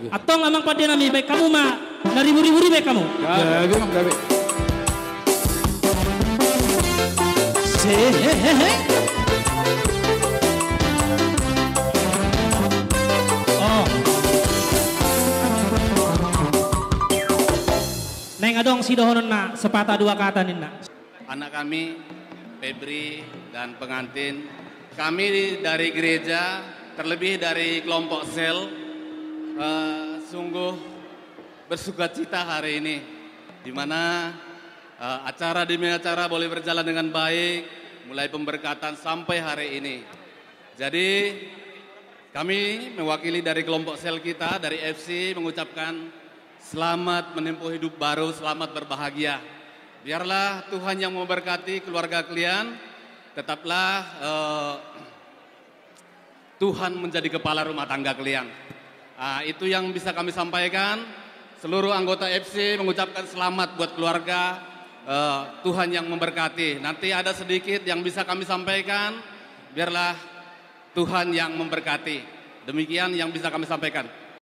Atau ngamang pada nami baik kamu mah naribu-ribu baik kamu. Gawe mang gawe. Hehehe. Oh. Neng adong si dohonon na sepatah dua kata nina. Anak kami, Febri dan pengantin, kami dari gereja, terlebih dari kelompok sel, sungguh bersuka cita hari ini, di mana acara demi acara boleh berjalan dengan baik, mulai pemberkatan sampai hari ini. Jadi kami mewakili dari kelompok sel kita, dari FC, mengucapkan selamat menempuh hidup baru, selamat berbahagia. Biarlah Tuhan yang memberkati keluarga kalian, tetaplah Tuhan menjadi kepala rumah tangga kalian. Itu yang bisa kami sampaikan. Seluruh anggota FC mengucapkan selamat buat keluarga, Tuhan yang memberkati. Nanti ada sedikit yang bisa kami sampaikan, biarlah Tuhan yang memberkati. Demikian yang bisa kami sampaikan.